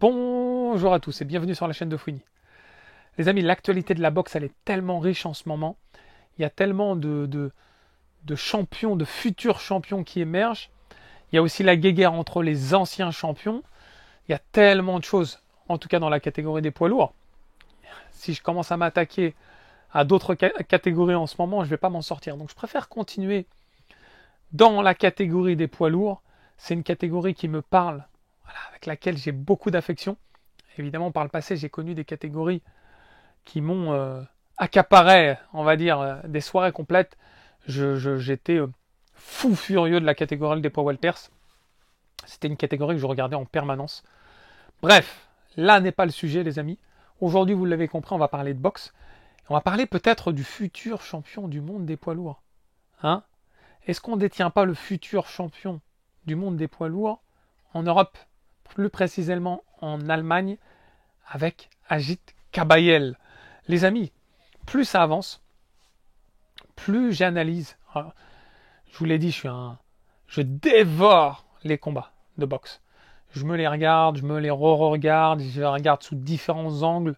Bonjour à tous et bienvenue sur la chaîne de Fouini. Les amis, l'actualité de la boxe, elle est tellement riche en ce moment. Il y a tellement de champions, de futurs champions qui émergent. Il y a aussi la guéguerre entre les anciens champions. Il y a tellement de choses, en tout cas dans la catégorie des poids lourds. Si je commence à m'attaquer à d'autres catégories en ce moment, je ne vais pas m'en sortir. Donc je préfère continuer dans la catégorie des poids lourds. C'est une catégorie qui me parle, voilà, avec laquelle j'ai beaucoup d'affection. Évidemment, par le passé, j'ai connu des catégories qui m'ont accaparé, on va dire, des soirées complètes. J'étais fou furieux de la catégorie des poids welters. C'était une catégorie que je regardais en permanence. Bref, là n'est pas le sujet, les amis. Aujourd'hui, vous l'avez compris, on va parler de boxe. On va parler peut-être du futur champion du monde des poids lourds. Hein? Est-ce qu'on ne détient pas le futur champion du monde des poids lourds en Europe, plus précisément en Allemagne, avec Agit Kabayel? Les amis, plus ça avance, plus j'analyse. Je vous l'ai dit, je dévore les combats de boxe. Je me les regarde, je me les re-regarde, je les regarde sous différents angles,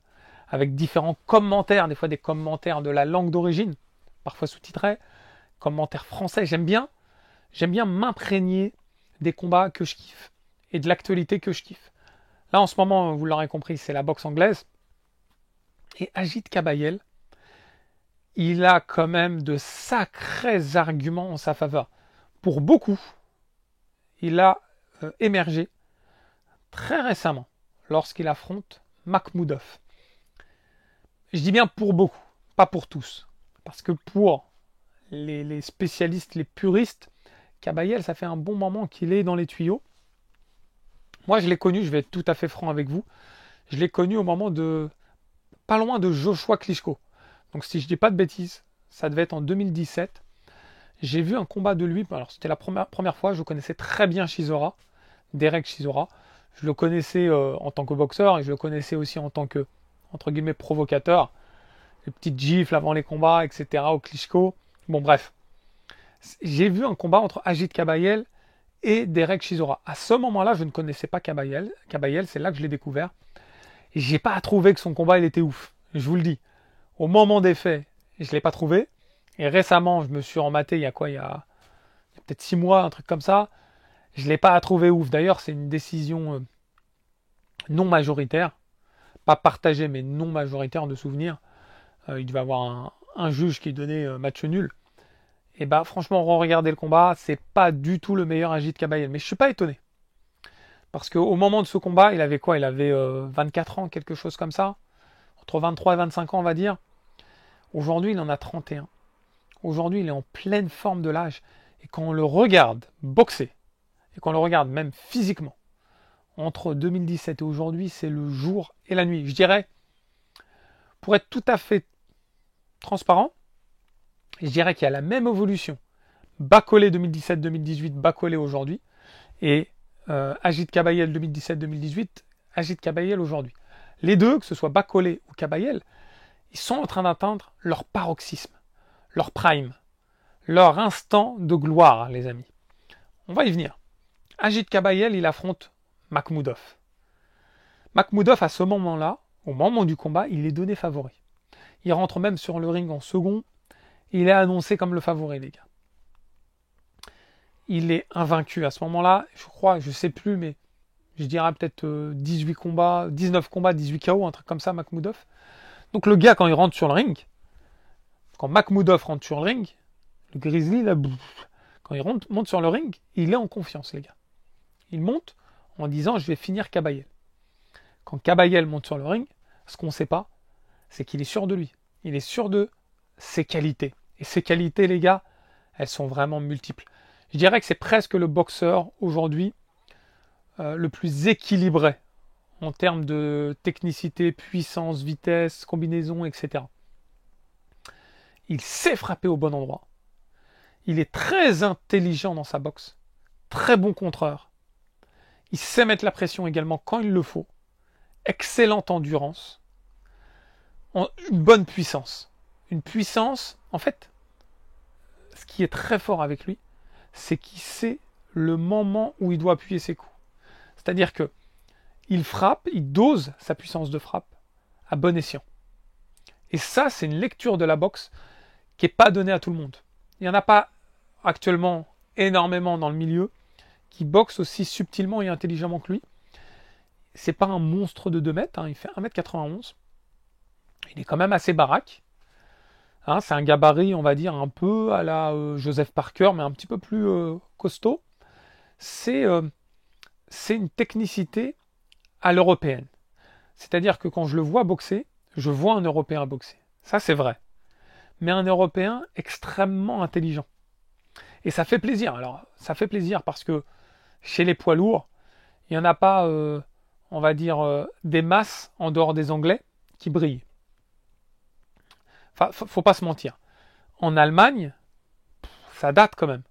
avec différents commentaires, des fois des commentaires de la langue d'origine, parfois sous-titrés, commentaires français. J'aime bien m'imprégner des combats que je kiffe et de l'actualité que je kiffe. Là, en ce moment, vous l'aurez compris, c'est la boxe anglaise. Et Agit Kabayel, il a quand même de sacrés arguments en sa faveur. Pour beaucoup, il a émergé très récemment lorsqu'il affronte Makhmoudov. Je dis bien pour beaucoup, pas pour tous. Parce que pour les spécialistes, les puristes, Kabayel, ça fait un bon moment qu'il est dans les tuyaux. Moi, je l'ai connu, je vais être tout à fait franc avec vous, je l'ai connu au moment de... pas loin de Joshua Klitschko. Donc si je dis pas de bêtises, ça devait être en 2017. J'ai vu un combat de lui, alors c'était la première fois, je connaissais très bien Chisora, Derek Chisora. Je le connaissais en tant que boxeur et je le connaissais aussi en tant que, entre guillemets, provocateur. Les petites gifles avant les combats, etc. au Klitschko. Bon bref. J'ai vu un combat entre Agit Kabayel et Derek Chisora. À ce moment-là, je ne connaissais pas Kabayel. Kabayel, c'est là que je l'ai découvert. Et j'ai pas trouvé que son combat, il était ouf. Je vous le dis. Au moment des faits, je ne l'ai pas trouvé. Et récemment, je me suis rematé, il y a peut-être 6 mois, un truc comme ça. Je ne l'ai pas trouvé ouf. D'ailleurs, c'est une décision non majoritaire. Pas partagée, mais non majoritaire de souvenir. Il devait y avoir un juge qui donnait match nul. Et bah franchement, regardez le combat, c'est pas du tout le meilleur Agit Kabayel. Mais je suis pas étonné. Parce qu'au moment de ce combat, il avait quoi? Il avait 24 ans, quelque chose comme ça. Entre 23 et 25 ans, on va dire. Aujourd'hui, il en a 31. Aujourd'hui, il est en pleine forme de l'âge. Et quand on le regarde boxer, et qu'on le regarde même physiquement, entre 2017 et aujourd'hui, c'est le jour et la nuit. Je dirais, pour être tout à fait transparent, je dirais qu'il y a la même évolution. Bacolé 2017-2018, Bacolé aujourd'hui. Et Agit Kabayel 2017-2018, Agit Kabayel aujourd'hui. Les deux, que ce soit Bacolé ou Kabayel, ils sont en train d'atteindre leur paroxysme, leur prime, leur instant de gloire, les amis. On va y venir. Agit Kabayel, il affronte Makhmoudov. Makhmoudov, à ce moment-là, au moment du combat, il est donné favori. Il rentre même sur le ring en second. Il est annoncé comme le favori, les gars. Il est invaincu à ce moment-là. Je crois, je sais plus, mais je dirais peut-être 18 combats, 19 combats, 18 KO, un truc comme ça, Makhmoudov. Donc le gars, quand il rentre sur le ring, quand Makhmoudov rentre sur le ring, le Grizzly, là, quand il monte sur le ring, il est en confiance, les gars. Il monte en disant, je vais finir Kabayel. Quand Kabayel monte sur le ring, ce qu'on ne sait pas, c'est qu'il est sûr de lui. Il est sûr de ses qualités. Et ses qualités, les gars, elles sont vraiment multiples. Je dirais que c'est presque le boxeur aujourd'hui le plus équilibré en termes de technicité, puissance, vitesse, combinaison, etc. Il sait frapper au bon endroit. Il est très intelligent dans sa boxe. Très bon contreur. Il sait mettre la pression également quand il le faut. Excellente endurance. Une bonne puissance. Une puissance, en fait, ce qui est très fort avec lui, c'est qu'il sait le moment où il doit appuyer ses coups. C'est-à-dire que il frappe, il dose sa puissance de frappe à bon escient. Et ça, c'est une lecture de la boxe qui n'est pas donnée à tout le monde. Il n'y en a pas actuellement énormément dans le milieu qui boxe aussi subtilement et intelligemment que lui. C'est pas un monstre de 2 mètres, hein, il fait 1m91. Il est quand même assez baraque. Hein, c'est un gabarit, on va dire, un peu à la Joseph Parker, mais un petit peu plus costaud. C'est une technicité à l'européenne. C'est-à-dire que quand je le vois boxer, je vois un Européen boxer. Ça, c'est vrai. Mais un Européen extrêmement intelligent. Et ça fait plaisir. Alors, ça fait plaisir parce que chez les poids lourds, il n'y en a pas, on va dire, des masses en dehors des Anglais qui brillent. Enfin, faut pas se mentir. En Allemagne, ça date quand même.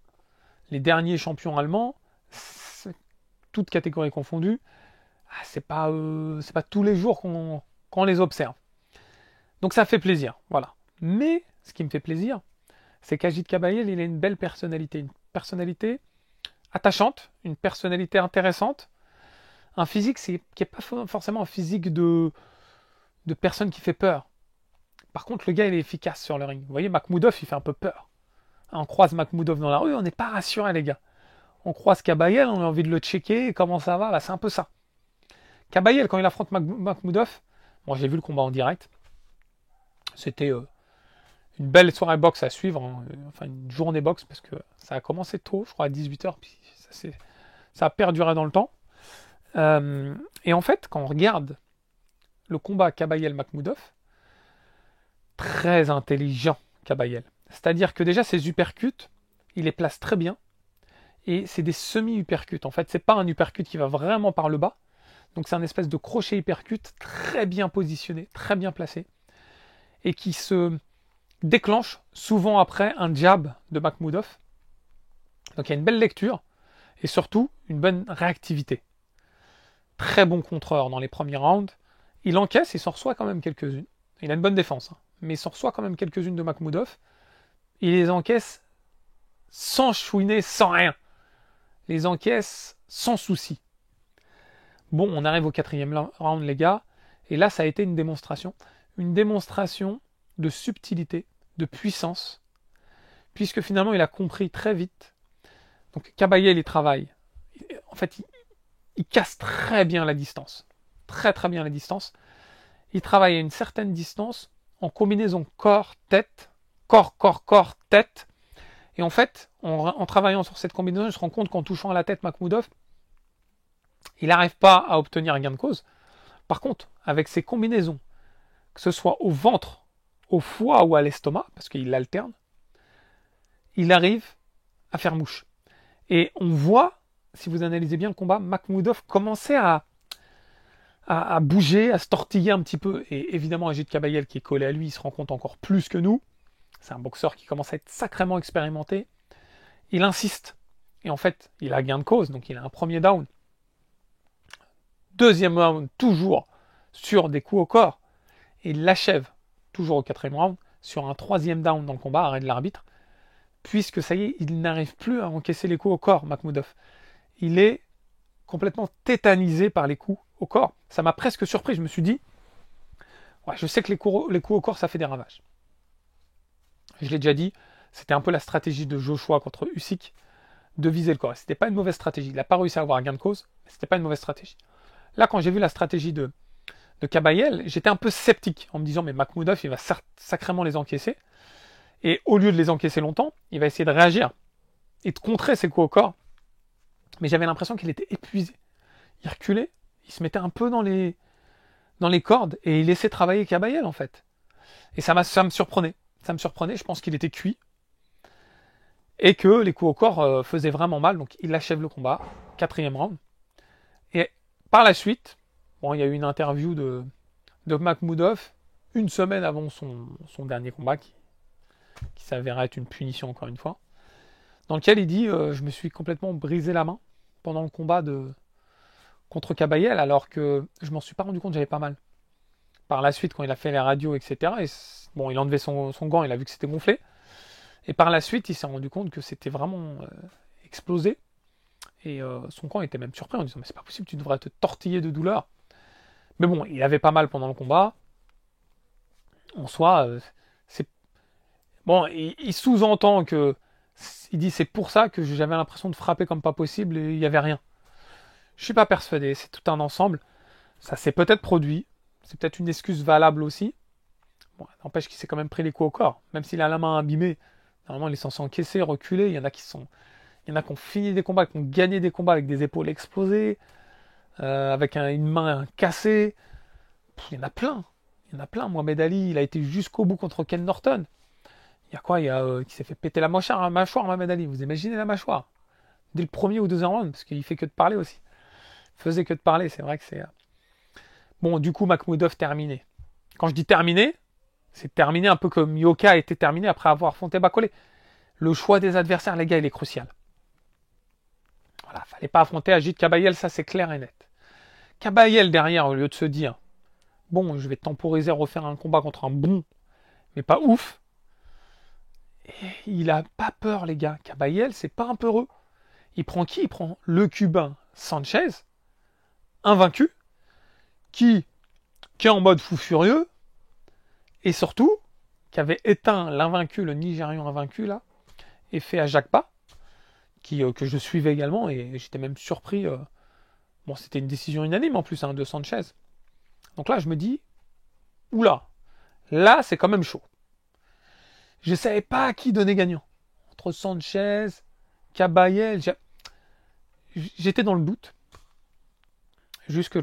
Les derniers champions allemands, toutes catégories confondues, c'est pas tous les jours qu'on les observe. Donc ça fait plaisir, voilà. Mais ce qui me fait plaisir, c'est qu'Agit Kabayel, il a une belle personnalité, une personnalité attachante, une personnalité intéressante, un physique qui n'est pas forcément un physique de personne qui fait peur. Par contre, le gars, il est efficace sur le ring. Vous voyez, Makhmoudov, il fait un peu peur. On croise Makhmoudov dans la rue, on n'est pas rassuré, les gars. On croise Kabayel, on a envie de le checker, comment ça va, là, c'est un peu ça. Kabayel, quand il affronte Makhmoudov, bon, j'ai vu le combat en direct, c'était une belle soirée boxe à suivre, hein, enfin une journée boxe, parce que ça a commencé tôt, je crois à 18h, puis ça a perduré dans le temps. Et en fait, quand on regarde le combat Kabayel-Makhmoudov, très intelligent Kabayel. C'est-à-dire que déjà ses uppercuts, il les place très bien, et c'est des semi-uppercuts. En fait, c'est pas un uppercut qui va vraiment par le bas, donc c'est un espèce de crochet uppercut très bien positionné, très bien placé, et qui se déclenche souvent après un jab de Makhmoudov. Donc il y a une belle lecture, et surtout une bonne réactivité. Très bon contreur dans les premiers rounds. Il encaisse, il s'en reçoit quand même quelques-unes. Il a une bonne défense, hein, mais il s'en reçoit quand même quelques-unes de Makhmoudov. Il les encaisse sans chouiner, sans rien. Les encaisse sans souci. Bon, on arrive au 4e round, les gars, et là, ça a été une démonstration. Une démonstration de subtilité, de puissance, puisque finalement, il a compris très vite. Donc, Kabayel, il travaille. En fait, il casse très bien la distance. Très, très bien la distance. Il travaille à une certaine distance en combinaison corps-tête, corps-tête. Et en fait, en travaillant sur cette combinaison, il se rend compte qu'en touchant à la tête Makhmoudov, il n'arrive pas à obtenir un gain de cause. Par contre, avec ces combinaisons, que ce soit au ventre, au foie ou à l'estomac, parce qu'il alterne, il arrive à faire mouche. Et on voit, si vous analysez bien le combat, Makhmoudov commençait à bouger, à se tortiller un petit peu. Et évidemment, Agit Kabayel, qui est collé à lui, il se rend compte encore plus que nous. C'est un boxeur qui commence à être sacrément expérimenté. Il insiste. Et en fait, il a gain de cause, donc il a un premier down. Deuxième round, toujours sur des coups au corps. Et il l'achève, toujours au 4e round, sur un 3e down dans le combat, arrêt de l'arbitre. Puisque ça y est, il n'arrive plus à encaisser les coups au corps, Makhmoudov. Il est complètement tétanisé par les coups au corps. Ça m'a presque surpris. Je me suis dit, ouais, je sais que les coups au corps, ça fait des ravages. Je l'ai déjà dit, c'était un peu la stratégie de Joshua contre Usyk de viser le corps. C'était pas une mauvaise stratégie. Il n'a pas réussi à avoir un gain de cause, mais c'était pas une mauvaise stratégie. Là, quand j'ai vu la stratégie de Kabayel, j'étais un peu sceptique en me disant, mais Makhmoudov, il va sacrément les encaisser. Et au lieu de les encaisser longtemps, il va essayer de réagir et de contrer ses coups au corps. Mais j'avais l'impression qu'il était épuisé. Il reculait, il se mettait un peu dans les cordes et il laissait travailler Kabayel en fait. Et ça me surprenait. Ça me surprenait, je pense qu'il était cuit. Et que les coups au corps faisaient vraiment mal. Donc il achève le combat, 4e round. Et par la suite, bon, il y a eu une interview de Makhmoudov une semaine avant son dernier combat qui s'avéra être une punition encore une fois, dans lequel il dit je me suis complètement brisé la main pendant le combat contre Kabayel, alors que je m'en suis pas rendu compte, j'avais pas mal. Par la suite, quand il a fait les radios, etc., bon, il a enlevé son gant, il a vu que c'était gonflé, et par la suite, il s'est rendu compte que c'était vraiment explosé, Et son camp était même surpris en disant mais c'est pas possible, tu devrais te tortiller de douleur. Mais bon, il avait pas mal pendant le combat. En soi, c'est bon, il sous-entend que il dit c'est pour ça que j'avais l'impression de frapper comme pas possible et il n'y avait rien. Je suis pas persuadé, c'est tout un ensemble. Ça s'est peut-être produit, c'est peut-être une excuse valable aussi. Bon, n'empêche qu'il s'est quand même pris les coups au corps, même s'il a la main abîmée. Normalement, il est censé encaisser, reculer. Il y en a qui ont fini des combats, qui ont gagné des combats avec des épaules explosées, avec une main cassée. Il y en a plein. Il y en a plein. Mohamed Ali, il a été jusqu'au bout contre Ken Norton. Il y a quoi? Il y a qui s'est fait péter la mâchoire, Mohamed Ali. Vous imaginez la mâchoire? Dès le premier ou deuxième round, parce qu'il fait que de parler aussi. Il faisait que de parler, c'est vrai que c'est... Bon, du coup, Makhmoudov terminé. Quand je dis terminé, c'est terminé un peu comme Yoka a été terminé après avoir affronté Bakole. Le choix des adversaires, les gars, il est crucial. Voilà, fallait pas affronter Agit Kabayel, ça c'est clair et net. Kabayel derrière, au lieu de se dire, bon, je vais temporiser, refaire un combat contre un bon, mais pas ouf. Et il a pas peur, les gars. Kabayel, c'est pas un peureux. Il prend qui? Il prend le Cubain Sanchez, invaincu, qui est en mode fou furieux, et surtout, qui avait éteint l'invaincu, le Nigérian invaincu, là, et fait à Jacques que je suivais également, et j'étais même surpris. Bon, c'était une décision unanime en plus, hein, de Sanchez. Donc là, je me dis, oula, là, c'est quand même chaud. Je ne savais pas à qui donner gagnant. Entre Sanchez, Kabayel, j'étais dans le doute. Jusqu'au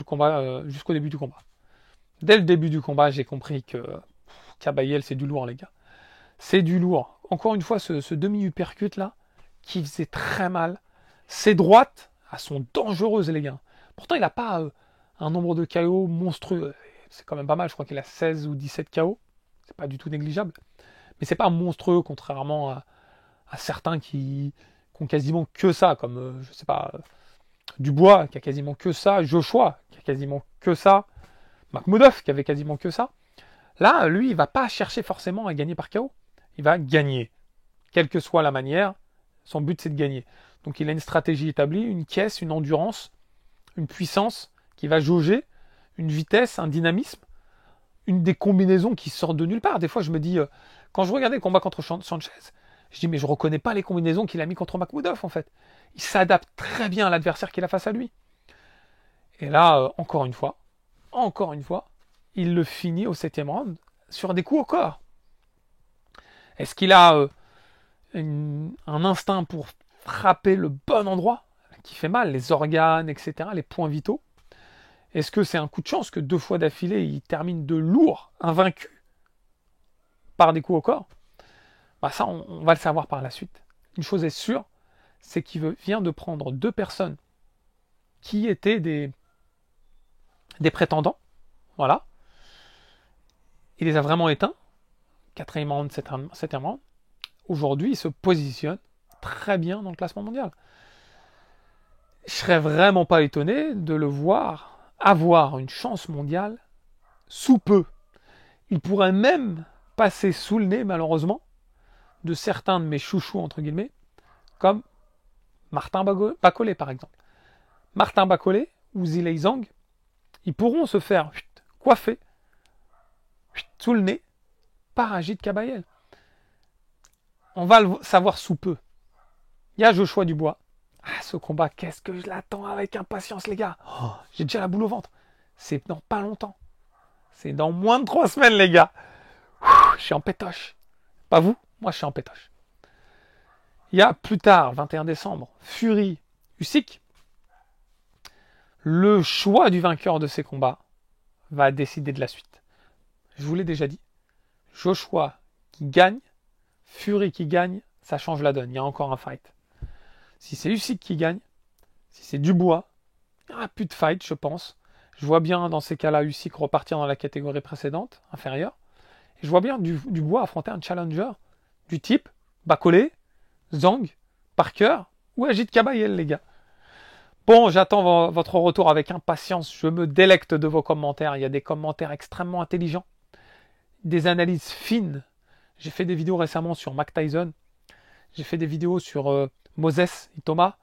début du combat. Dès le début du combat, j'ai compris que Kabayel, c'est du lourd, les gars. C'est du lourd. Encore une fois, ce demi-uppercut là, qui faisait très mal. Ses droites, elles sont dangereuses, les gars. Pourtant, il n'a pas un nombre de KO monstrueux. C'est quand même pas mal, je crois qu'il a 16 ou 17 KO. C'est pas du tout négligeable. Mais c'est pas monstrueux, contrairement à certains qui ont quasiment que ça, comme, je sais pas, Dubois, qui a quasiment que ça, Joshua, qui a quasiment que ça, Makhmoudov, qui avait quasiment que ça. Là, lui, il va pas chercher forcément à gagner par KO. Il va gagner. Quelle que soit la manière, son but, c'est de gagner. Donc, il a une stratégie établie, une caisse, une endurance, une puissance qui va jauger, une vitesse, un dynamisme, une des combinaisons qui sortent de nulle part. Des fois, je me dis, quand je regardais le combat contre Sanchez, je dis, mais je reconnais pas les combinaisons qu'il a mis contre Makhmoudov, en fait. Il s'adapte très bien à l'adversaire qu'il a face à lui. Et là, encore une fois, il le finit au 7e round sur des coups au corps. Est-ce qu'il a un instinct pour frapper le bon endroit qui fait mal, les organes, etc., les points vitaux? Est-ce que c'est un coup de chance que 2 fois d'affilée, il termine de lourd, invaincu, par des coups au corps? Bah ça, on va le savoir par la suite. Une chose est sûre, c'est qu'il vient de prendre 2 personnes qui étaient des prétendants. Voilà. Il les a vraiment éteints. 4e round, 7e round. Aujourd'hui, il se positionne très bien dans le classement mondial. Je serais vraiment pas étonné de le voir avoir une chance mondiale sous peu. Il pourrait même passer sous le nez, malheureusement, de certains de mes chouchous, entre guillemets, comme Martin Bakole, par exemple. Martin Bakole ou Zhilei Zhang, ils pourront se faire coiffer sous le nez par Agit Kabayel. On va le savoir sous peu. Il y a Joshua Dubois. Ah, ce combat, qu'est-ce que je l'attends avec impatience, les gars. Oh, j'ai déjà la boule au ventre. C'est dans pas longtemps. C'est dans moins de 3 semaines, les gars. Je suis en pétoche. Pas vous? Moi, je suis en pétoche. Il y a plus tard, 21 décembre, Fury, Usyk. Le choix du vainqueur de ces combats va décider de la suite. Je vous l'ai déjà dit. Joshua qui gagne, Fury qui gagne, ça change la donne. Il y a encore un fight. Si c'est Usyk qui gagne, si c'est Dubois, il n'y aura plus de fight, je pense. Je vois bien dans ces cas-là Usyk repartir dans la catégorie précédente, inférieure. Et je vois bien Dubois affronter un challenger du type Bakole, Zhang, Parker ou Agit Kabayel, les gars. Bon, j'attends votre retour avec impatience. Je me délecte de vos commentaires. Il y a des commentaires extrêmement intelligents, des analyses fines. J'ai fait des vidéos récemment sur Mike Tyson. J'ai fait des vidéos sur Moses Itoma.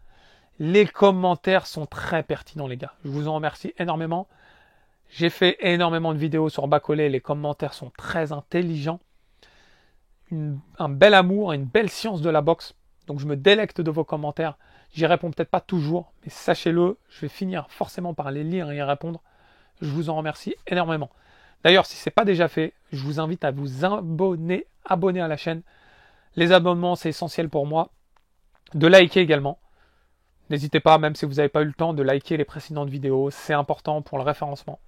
Les commentaires sont très pertinents, les gars. Je vous en remercie énormément. J'ai fait énormément de vidéos sur Bacolé. Les commentaires sont très intelligents. Un bel amour, une belle science de la boxe. Donc je me délecte de vos commentaires. J'y réponds peut-être pas toujours, mais sachez-le, je vais finir forcément par les lire et y répondre. Je vous en remercie énormément. D'ailleurs, si ce n'est pas déjà fait, je vous invite à vous abonner à la chaîne. Les abonnements, c'est essentiel pour moi. De liker également. N'hésitez pas, même si vous n'avez pas eu le temps, de liker les précédentes vidéos. C'est important pour le référencement.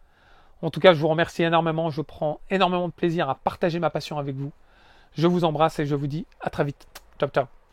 En tout cas, je vous remercie énormément. Je prends énormément de plaisir à partager ma passion avec vous. Je vous embrasse et je vous dis à très vite. Ciao, ciao.